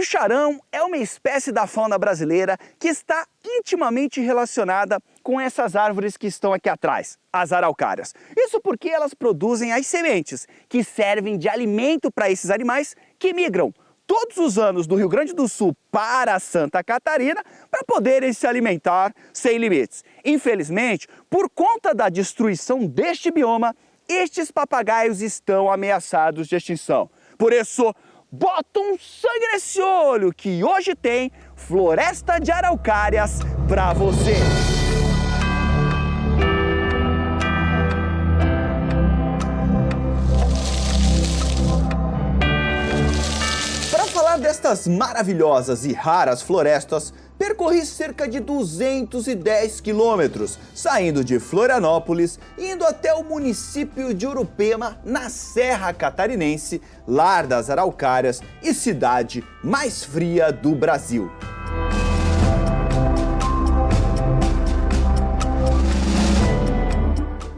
bicho-arão é uma espécie da fauna brasileira que está intimamente relacionada com essas árvores que estão aqui atrás, as araucárias. Isso porque elas produzem as sementes, que servem de alimento para esses animais que migram todos os anos do Rio Grande do Sul para Santa Catarina para poderem se alimentar sem limites. Infelizmente, por conta da destruição deste bioma, estes papagaios estão ameaçados de extinção. Por isso, bota um sangue nesse olho que hoje tem Floresta de Araucárias para você! Para falar destas maravilhosas e raras florestas, percorri cerca de 210 quilômetros, saindo de Florianópolis e indo até o município de Urupema, na Serra Catarinense, lar das araucárias e cidade mais fria do Brasil.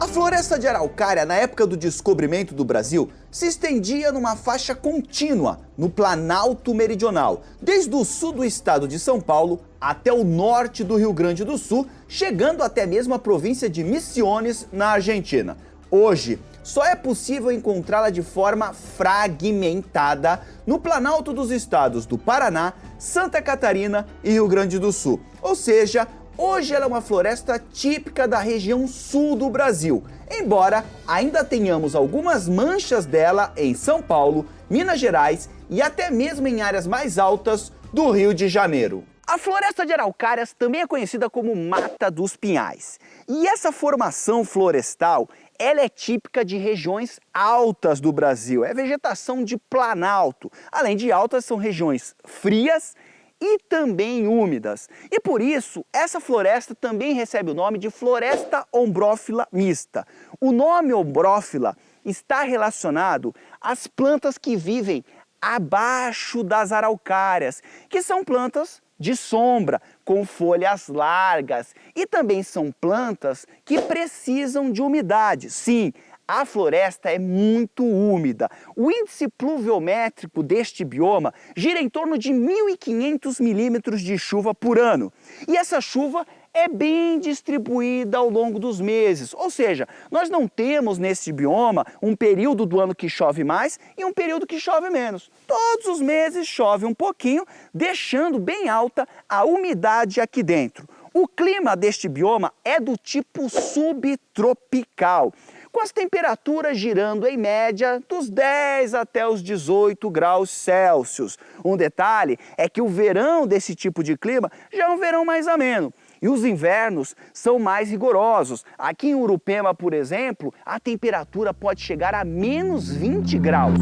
A floresta de araucária, na época do descobrimento do Brasil, se estendia numa faixa contínua no Planalto Meridional, desde o sul do estado de São Paulo até o norte do Rio Grande do Sul, chegando até mesmo a província de Misiones, na Argentina. Hoje, só é possível encontrá-la de forma fragmentada no Planalto dos estados do Paraná, Santa Catarina e Rio Grande do Sul. Ou seja, hoje ela é uma floresta típica da região sul do Brasil, embora ainda tenhamos algumas manchas dela em São Paulo, Minas Gerais e até mesmo em áreas mais altas do Rio de Janeiro. A Floresta de Araucárias também é conhecida como Mata dos Pinhais. E essa formação florestal, ela é típica de regiões altas do Brasil, é vegetação de planalto. Além de altas, são regiões frias e também úmidas. E por isso, essa floresta também recebe o nome de Floresta Ombrófila Mista. O nome ombrófila está relacionado às plantas que vivem abaixo das araucárias, que são plantas de sombra, com folhas largas, e também são plantas que precisam de umidade. Sim, a floresta é muito úmida. O índice pluviométrico deste bioma gira em torno de 1.500 milímetros de chuva por ano. E essa chuva é bem distribuída ao longo dos meses, ou seja, nós não temos nesse bioma um período do ano que chove mais e um período que chove menos. Todos os meses chove um pouquinho, deixando bem alta a umidade aqui dentro. O clima deste bioma é do tipo subtropical, com as temperaturas girando em média dos 10 até os 18 graus Celsius. Um detalhe é que o verão desse tipo de clima já é um verão mais ameno. E os invernos são mais rigorosos. Aqui em Urupema, por exemplo, a temperatura pode chegar a menos 20 graus.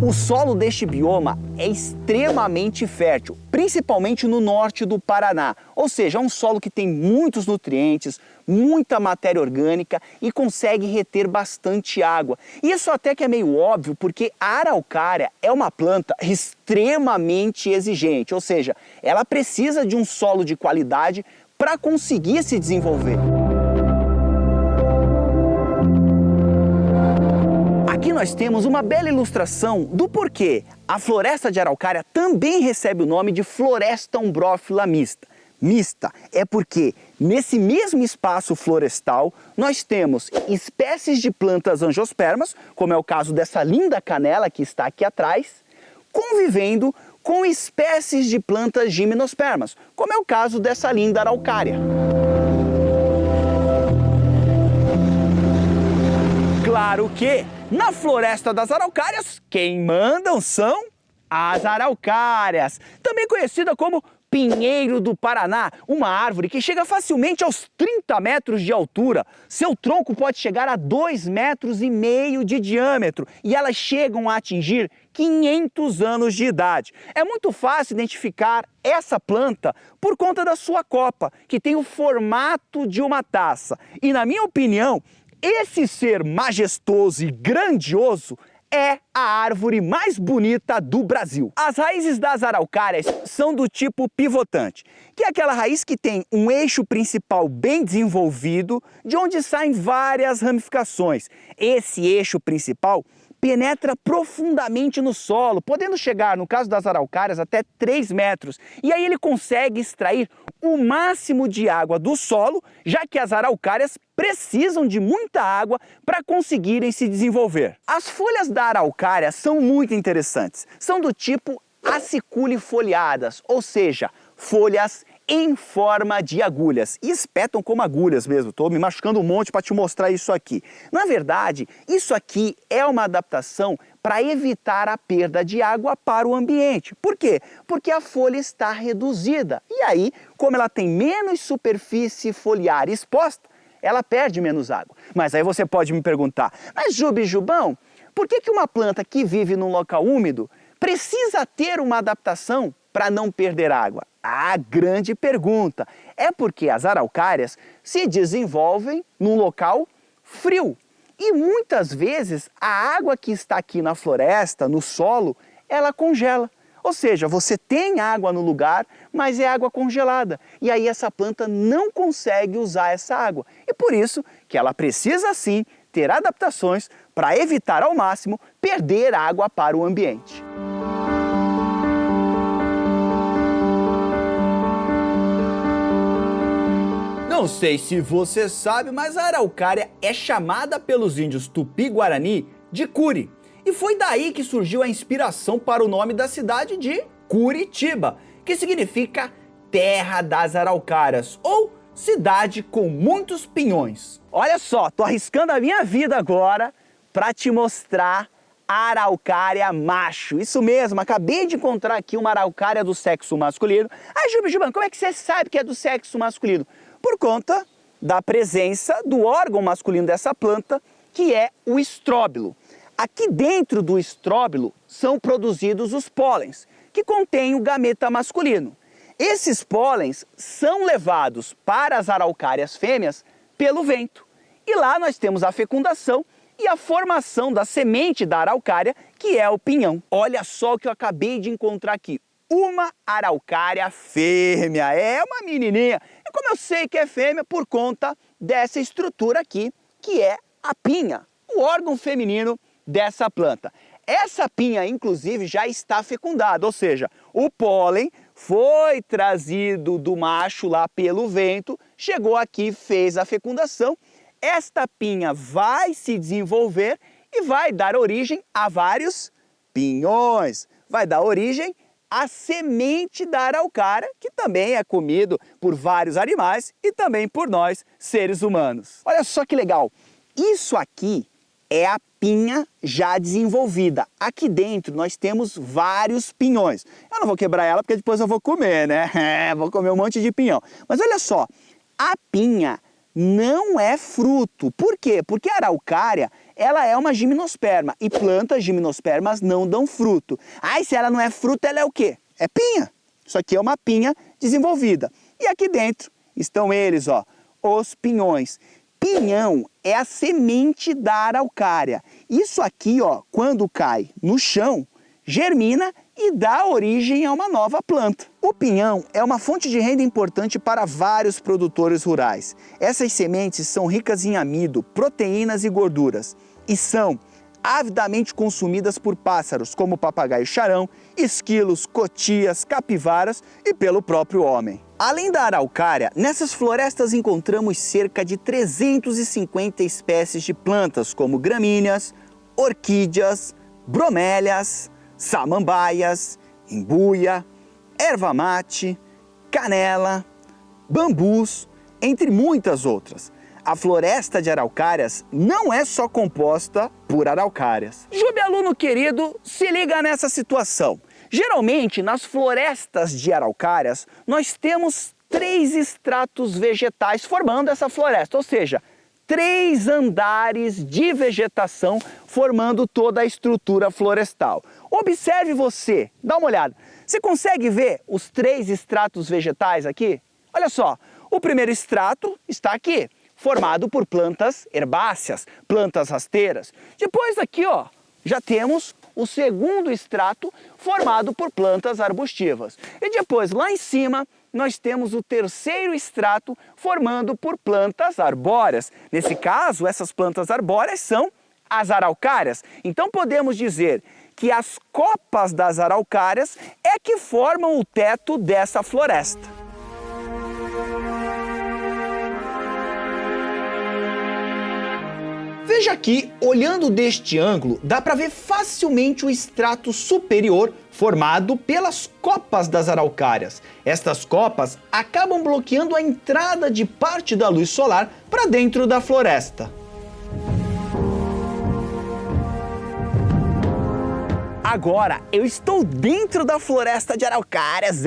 O solo deste bioma é extremamente fértil, principalmente no norte do Paraná. Ou seja, é um solo que tem muitos nutrientes, muita matéria orgânica e consegue reter bastante água. Isso até que é meio óbvio, porque a araucária é uma planta extremamente exigente, ou seja, ela precisa de um solo de qualidade para conseguir se desenvolver. Aqui nós temos uma bela ilustração do porquê a floresta de araucária também recebe o nome de Floresta Ombrófila Mista. Mista é porque nesse mesmo espaço florestal nós temos espécies de plantas angiospermas, como é o caso dessa linda canela que está aqui atrás, convivendo com espécies de plantas gimnospermas, como é o caso dessa linda araucária. Claro que na Floresta das Araucárias, quem mandam são as araucárias, também conhecida como pinheiro do Paraná, uma árvore que chega facilmente aos 30 metros de altura. Seu tronco pode chegar a 2,5 metros de diâmetro e elas chegam a atingir 500 anos de idade. É muito fácil identificar essa planta por conta da sua copa, que tem o formato de uma taça. E na minha opinião, esse ser majestoso e grandioso é a árvore mais bonita do Brasil. As raízes das araucárias são do tipo pivotante, que é aquela raiz que tem um eixo principal bem desenvolvido, de onde saem várias ramificações. Esse eixo principal penetra profundamente no solo, podendo chegar, no caso das araucárias, até 3 metros. E aí ele consegue extrair o máximo de água do solo, já que as araucárias precisam de muita água para conseguirem se desenvolver. As folhas da araucária são muito interessantes. São do tipo aciculifoliadas, ou seja, folhas em forma de agulhas, e espetam como agulhas mesmo. Estou me machucando um monte para te mostrar isso aqui. Na verdade, isso aqui é uma adaptação para evitar a perda de água para o ambiente. Por quê? Porque a folha está reduzida, e aí, como ela tem menos superfície foliar exposta, ela perde menos água. Mas aí você pode me perguntar, mas Jubão, por que uma planta que vive num local úmido precisa ter uma adaptação para não perder água? A grande pergunta é porque as araucárias se desenvolvem num local frio. E muitas vezes a água que está aqui na floresta, no solo, ela congela. Ou seja, você tem água no lugar, mas é água congelada. E aí essa planta não consegue usar essa água. E por isso que ela precisa sim ter adaptações para evitar ao máximo perder água para o ambiente. Não sei se você sabe, mas a araucária é chamada pelos índios Tupi-Guarani de Curi. E foi daí que surgiu a inspiração para o nome da cidade de Curitiba, que significa Terra das Araucárias, ou cidade com muitos pinhões. Olha só, tô arriscando a minha vida agora para te mostrar a araucária macho. Isso mesmo, acabei de encontrar aqui uma araucária do sexo masculino. Jubão, como é que você sabe que é do sexo masculino? Por conta da presença do órgão masculino dessa planta, que é o estróbilo. Aqui dentro do estróbilo são produzidos os pólens, que contêm o gameta masculino. Esses pólens são levados para as araucárias fêmeas pelo vento. E lá nós temos a fecundação e a formação da semente da araucária, que é o pinhão. Olha só o que eu acabei de encontrar aqui. Uma araucária fêmea, é uma menininha. E como eu sei que é fêmea? Por conta dessa estrutura aqui, que é a pinha, o órgão feminino dessa planta. Essa pinha, inclusive, já está fecundada, ou seja, o pólen foi trazido do macho lá pelo vento, chegou aqui, fez a fecundação. Esta pinha vai se desenvolver e vai dar origem a vários pinhões. Vai dar origem a semente da araucária, que também é comido por vários animais e também por nós, seres humanos. Olha só que legal, isso aqui é a pinha já desenvolvida. Aqui dentro nós temos vários pinhões. Eu não vou quebrar ela porque depois eu vou comer, né? Vou comer um monte de pinhão. Mas olha só, a pinha não é fruto. Por quê? Porque a araucária, ela é uma gimnosperma e plantas gimnospermas não dão fruto. E se ela não é fruto, ela é o quê? É pinha. Isso aqui é uma pinha desenvolvida. E aqui dentro estão eles, ó, os pinhões. Pinhão é a semente da araucária. Isso aqui, ó, quando cai no chão, germina e dá origem a uma nova planta. O pinhão é uma fonte de renda importante para vários produtores rurais. Essas sementes são ricas em amido, proteínas e gorduras e são avidamente consumidas por pássaros como o papagaio-charão, esquilos, cotias, capivaras e pelo próprio homem. Além da araucária, nessas florestas encontramos cerca de 350 espécies de plantas como gramíneas, orquídeas, bromélias, samambaias, embuia, erva mate, canela, bambus, entre muitas outras. A floresta de araucárias não é só composta por araucárias. Aluno querido, se liga nessa situação. Geralmente, nas florestas de araucárias, nós temos 3 estratos vegetais formando essa floresta, ou seja, 3 andares de vegetação formando toda a estrutura florestal. Observe você, dá uma olhada. Você consegue ver os 3 estratos vegetais aqui? Olha só, o primeiro estrato está aqui, formado por plantas herbáceas, plantas rasteiras. Depois aqui, ó, já temos o segundo estrato formado por plantas arbustivas. E depois, lá em cima, nós temos o terceiro estrato formando por plantas arbóreas. Nesse caso, essas plantas arbóreas são as araucárias. Então podemos dizer que as copas das araucárias é que formam o teto dessa floresta. Veja aqui, olhando deste ângulo, dá para ver facilmente o estrato superior formado pelas copas das araucárias. Estas copas acabam bloqueando a entrada de parte da luz solar para dentro da floresta. Agora eu estou dentro da floresta de araucárias,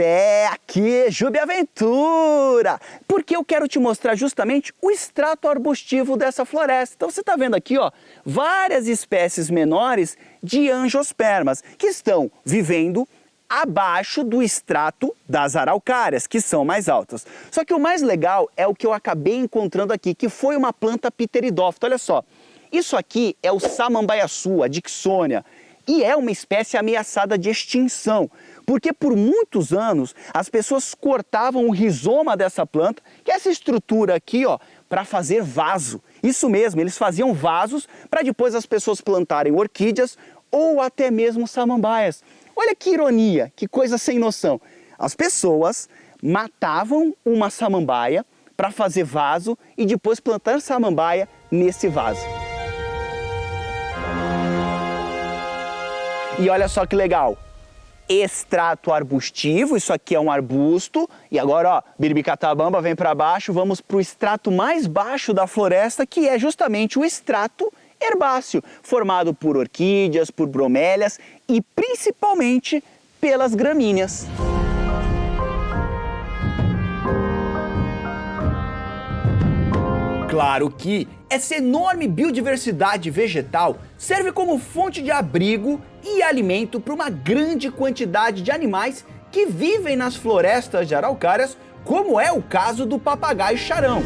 aqui, Júbia Aventura, porque eu quero te mostrar justamente o estrato arbustivo dessa floresta. Então você está vendo aqui, ó, várias espécies menores de angiospermas que estão vivendo abaixo do estrato das araucárias, que são mais altas. Só que o mais legal é o que eu acabei encontrando aqui, que foi uma planta pteridófita. Olha só, isso aqui é o samambaiaçu, a Dicksonia. E é uma espécie ameaçada de extinção, porque por muitos anos as pessoas cortavam o rizoma dessa planta, que é essa estrutura aqui, ó, para fazer vaso. Isso mesmo, eles faziam vasos para depois as pessoas plantarem orquídeas ou até mesmo samambaias. Olha que ironia, que coisa sem noção. As pessoas matavam uma samambaia para fazer vaso e depois plantar samambaia nesse vaso. E olha só que legal, estrato arbustivo, isso aqui é um arbusto, e agora, ó, Biribicatabamba vem para baixo, vamos para o estrato mais baixo da floresta, que é justamente o estrato herbáceo, formado por orquídeas, por bromélias e principalmente pelas gramíneas. Claro que essa enorme biodiversidade vegetal serve como fonte de abrigo e alimento para uma grande quantidade de animais que vivem nas florestas de araucárias, como é o caso do papagaio charão.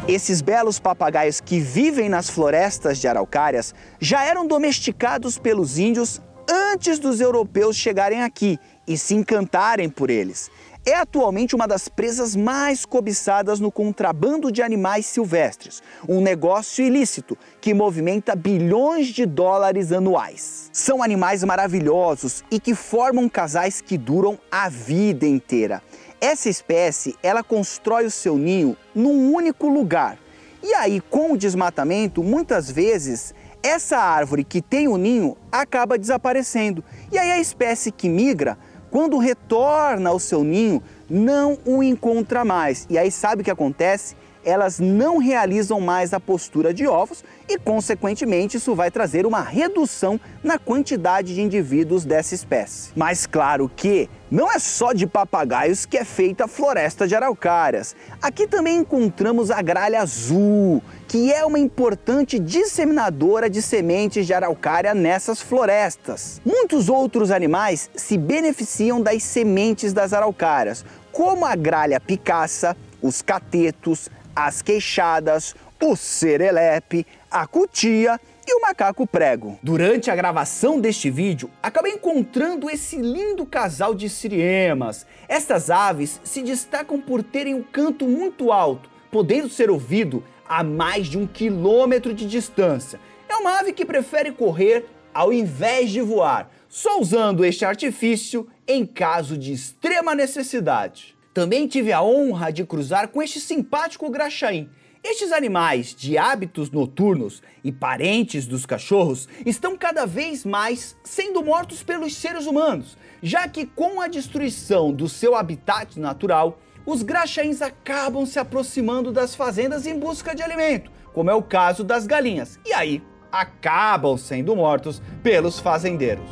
Esses belos papagaios que vivem nas florestas de araucárias já eram domesticados pelos índios antes dos europeus chegarem aqui e se encantarem por eles. É atualmente uma das presas mais cobiçadas no contrabando de animais silvestres, um negócio ilícito que movimenta bilhões de dólares anuais. São animais maravilhosos e que formam casais que duram a vida inteira. Essa espécie, ela constrói o seu ninho num único lugar. E aí, com o desmatamento, muitas vezes, essa árvore que tem o ninho acaba desaparecendo. E aí a espécie que migra, quando retorna ao seu ninho, não o encontra mais. E aí sabe o que acontece? Elas não realizam mais a postura de ovos e, consequentemente, isso vai trazer uma redução na quantidade de indivíduos dessa espécie. Mas claro que não é só de papagaios que é feita a floresta de araucárias. Aqui também encontramos a gralha azul, que é uma importante disseminadora de sementes de araucária nessas florestas. Muitos outros animais se beneficiam das sementes das araucárias, como a gralha picaça, os catetos, as queixadas, o serelepe, a cutia e o macaco prego. Durante a gravação deste vídeo, acabei encontrando esse lindo casal de siriemas. Estas aves se destacam por terem um canto muito alto, podendo ser ouvido a mais de 1 quilômetro de distância. É uma ave que prefere correr ao invés de voar, só usando este artifício em caso de extrema necessidade. Também tive a honra de cruzar com este simpático graxaim. Estes animais de hábitos noturnos e parentes dos cachorros estão cada vez mais sendo mortos pelos seres humanos, já que com a destruição do seu habitat natural, os graxaíns acabam se aproximando das fazendas em busca de alimento, como é o caso das galinhas, e aí acabam sendo mortos pelos fazendeiros.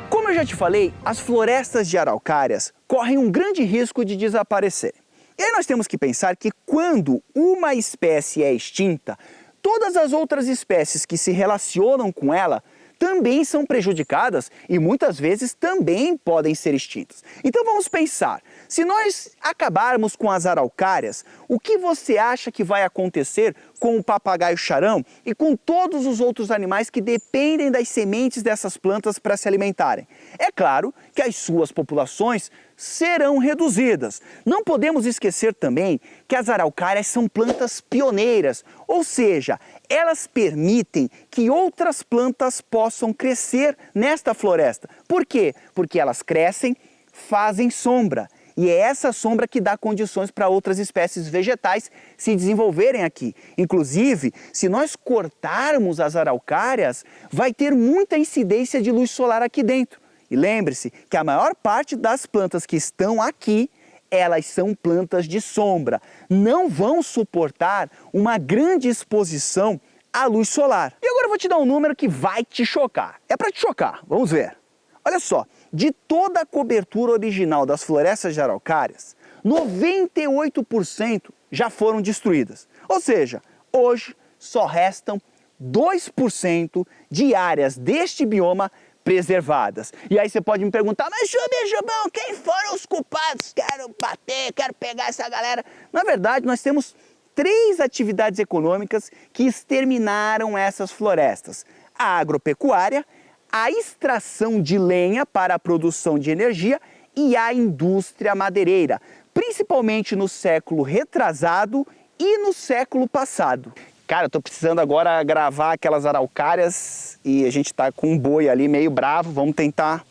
Como eu já te falei, as florestas de araucárias correm um grande risco de desaparecer. E aí nós temos que pensar que quando uma espécie é extinta, todas as outras espécies que se relacionam com ela também são prejudicadas e muitas vezes também podem ser extintas. Então vamos pensar, se nós acabarmos com as araucárias, o que você acha que vai acontecer com o papagaio charão e com todos os outros animais que dependem das sementes dessas plantas para se alimentarem? É claro que as suas populações serão reduzidas. Não podemos esquecer também que as araucárias são plantas pioneiras, ou seja, elas permitem que outras plantas possam crescer nesta floresta. Por quê? Porque elas crescem, fazem sombra. E é essa sombra que dá condições para outras espécies vegetais se desenvolverem aqui. Inclusive, se nós cortarmos as araucárias, vai ter muita incidência de luz solar aqui dentro. E lembre-se que a maior parte das plantas que estão aqui, elas são plantas de sombra. Não vão suportar uma grande exposição à luz solar. E agora eu vou te dar um número que vai te chocar. É para te chocar, vamos ver. Olha só, de toda a cobertura original das florestas de araucárias, 98% já foram destruídas. Ou seja, hoje só restam 2% de áreas deste bioma preservadas. E aí você pode me perguntar, mas Jubão, quem foram os culpados? Quero bater, quero pegar essa galera. Na verdade, nós temos 3 atividades econômicas que exterminaram essas florestas. A agropecuária, a extração de lenha para a produção de energia e a indústria madeireira, principalmente no século retrasado e no século passado. Cara, eu tô precisando agora gravar aquelas araucárias e a gente tá com um boi ali meio bravo, vamos tentar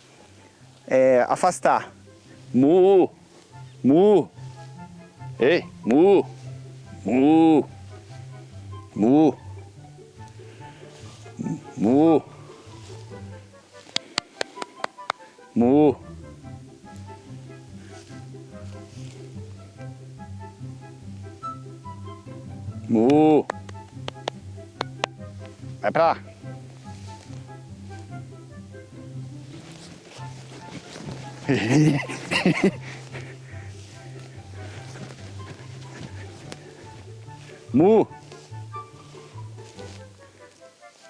afastar. Mu, mu, ei, mu, mu, mu, mu, mu. Mu. Vai pra lá. Mu.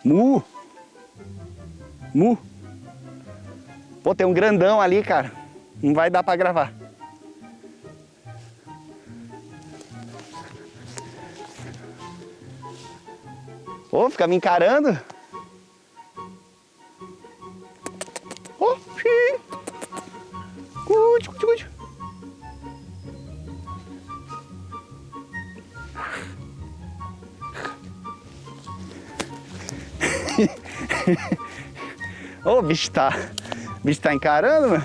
Mu. Mu. Pô, tem um grandão ali, cara. Não vai dar pra gravar. Ô, fica me encarando. Ô, xiii. Cude, cude, cude. Ô, o bicho tá encarando, meu.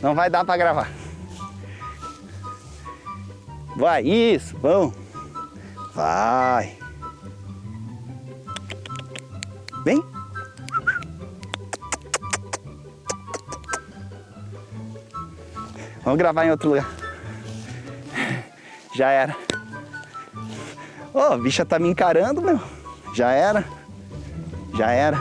Não vai dar pra gravar. Vai, isso, vamos. Vai. Vem. Vamos gravar em outro lugar. Já era. Ô, a bicha tá me encarando, meu. Já era. Já era.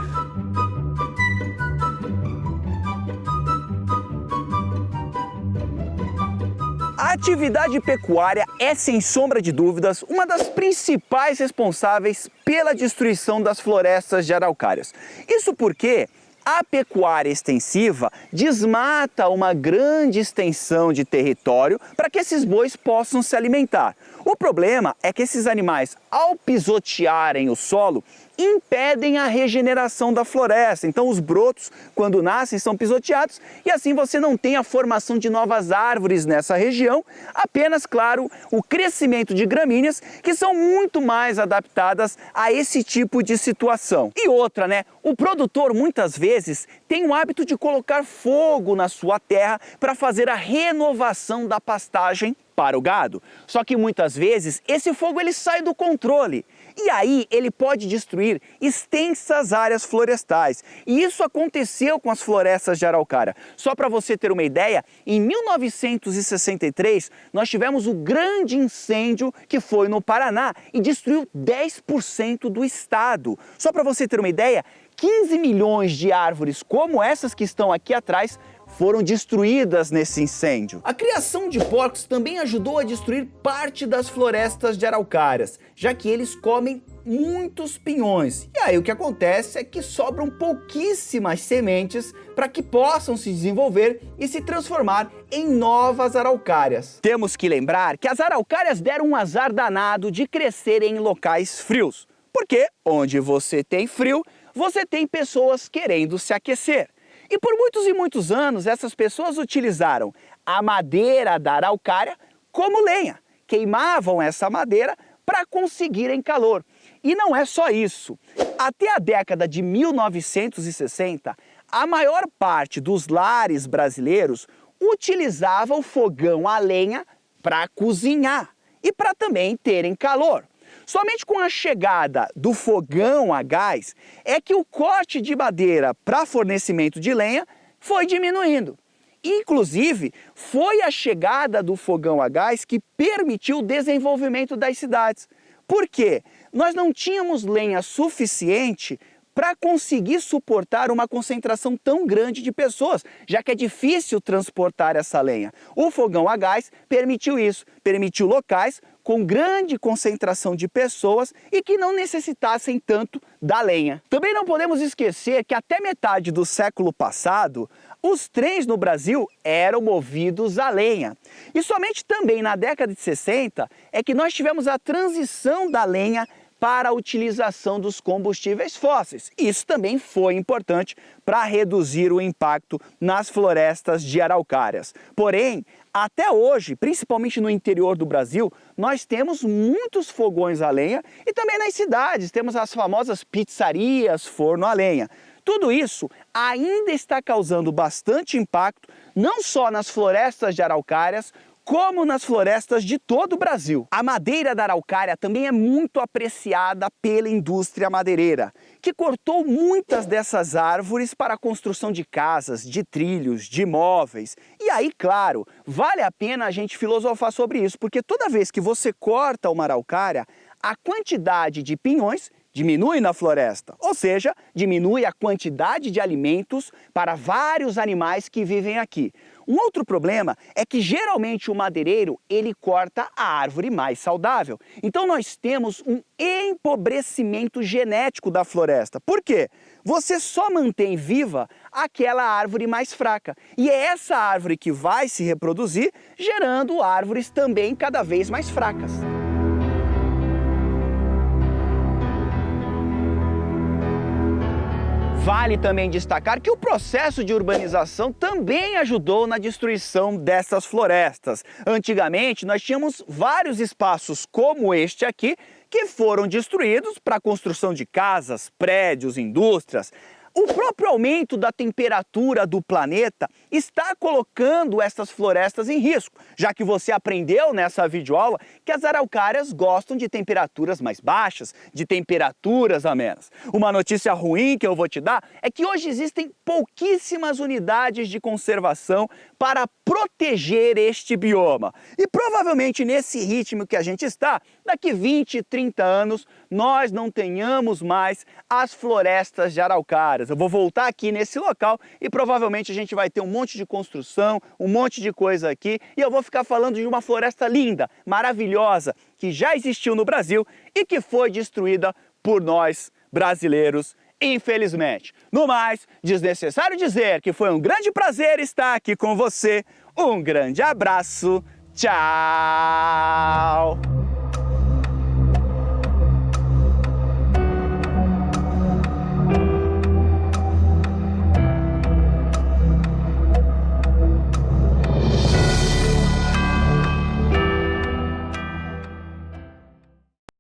A atividade pecuária é, sem sombra de dúvidas, uma das principais responsáveis pela destruição das florestas de araucárias. Isso porque a pecuária extensiva desmata uma grande extensão de território para que esses bois possam se alimentar. O problema é que esses animais, ao pisotearem o solo, impedem a regeneração da floresta. Então os brotos, quando nascem, são pisoteados e assim você não tem a formação de novas árvores nessa região, apenas, claro, o crescimento de gramíneas que são muito mais adaptadas a esse tipo de situação. E outra, né? O produtor muitas vezes tem o hábito de colocar fogo na sua terra para fazer a renovação da pastagem para o gado. Só que muitas vezes esse fogo ele sai do controle. E aí ele pode destruir extensas áreas florestais. E isso aconteceu com as florestas de araucária. Só para você ter uma ideia, em 1963 nós tivemos o grande incêndio que foi no Paraná e destruiu 10% do estado. Só para você ter uma ideia, 15 milhões de árvores como essas que estão aqui atrás foram destruídas nesse incêndio. A criação de porcos também ajudou a destruir parte das florestas de araucárias, já que eles comem muitos pinhões. E aí o que acontece é que sobram pouquíssimas sementes para que possam se desenvolver e se transformar em novas araucárias. Temos que lembrar que as araucárias deram um azar danado de crescer em locais frios, porque onde você tem frio, você tem pessoas querendo se aquecer. E por muitos e muitos anos, essas pessoas utilizaram a madeira da araucária como lenha. Queimavam essa madeira para conseguirem calor. E não é só isso. Até a década de 1960, a maior parte dos lares brasileiros utilizava o fogão a lenha para cozinhar e para também terem calor. Somente com a chegada do fogão a gás é que o corte de madeira para fornecimento de lenha foi diminuindo. Inclusive, foi a chegada do fogão a gás que permitiu o desenvolvimento das cidades. Por quê? Nós não tínhamos lenha suficiente para conseguir suportar uma concentração tão grande de pessoas, já que é difícil transportar essa lenha. O fogão a gás permitiu isso, permitiu locais com grande concentração de pessoas e que não necessitassem tanto da lenha. Também não podemos esquecer que até metade do século passado, os trens no Brasil eram movidos a lenha. E somente também na década de 60 é que nós tivemos a transição da lenha para a utilização dos combustíveis fósseis. Isso também foi importante para reduzir o impacto nas florestas de araucárias. Porém, até hoje, principalmente no interior do Brasil, nós temos muitos fogões a lenha e também nas cidades temos as famosas pizzarias forno a lenha. Tudo isso ainda está causando bastante impacto, não só nas florestas de araucárias, como nas florestas de todo o Brasil. A madeira da araucária também é muito apreciada pela indústria madeireira, que cortou muitas dessas árvores para a construção de casas, de trilhos, de móveis. E aí, claro, vale a pena a gente filosofar sobre isso, porque toda vez que você corta uma araucária, a quantidade de pinhões diminui na floresta, ou seja, diminui a quantidade de alimentos para vários animais que vivem aqui. Um outro problema é que geralmente o madeireiro ele corta a árvore mais saudável. Então nós temos um empobrecimento genético da floresta. Por quê? Você só mantém viva aquela árvore mais fraca. E é essa árvore que vai se reproduzir, gerando árvores também cada vez mais fracas. Vale também destacar que o processo de urbanização também ajudou na destruição dessas florestas. Antigamente, nós tínhamos vários espaços como este aqui que foram destruídos para a construção de casas, prédios, indústrias. O próprio aumento da temperatura do planeta está colocando essas florestas em risco, já que você aprendeu nessa videoaula que as araucárias gostam de temperaturas mais baixas, de temperaturas amenas. Uma notícia ruim que eu vou te dar é que hoje existem pouquíssimas unidades de conservação para proteger este bioma. E provavelmente nesse ritmo que a gente está, daqui 20, 30 anos, nós não tenhamos mais as florestas de araucárias. Eu vou voltar aqui nesse local e provavelmente a gente vai ter um monte de construção, um monte de coisa aqui e eu vou ficar falando de uma floresta linda, maravilhosa, que já existiu no Brasil e que foi destruída por nós brasileiros, infelizmente. No mais, desnecessário dizer que foi um grande prazer estar aqui com você. Um grande abraço. Tchau!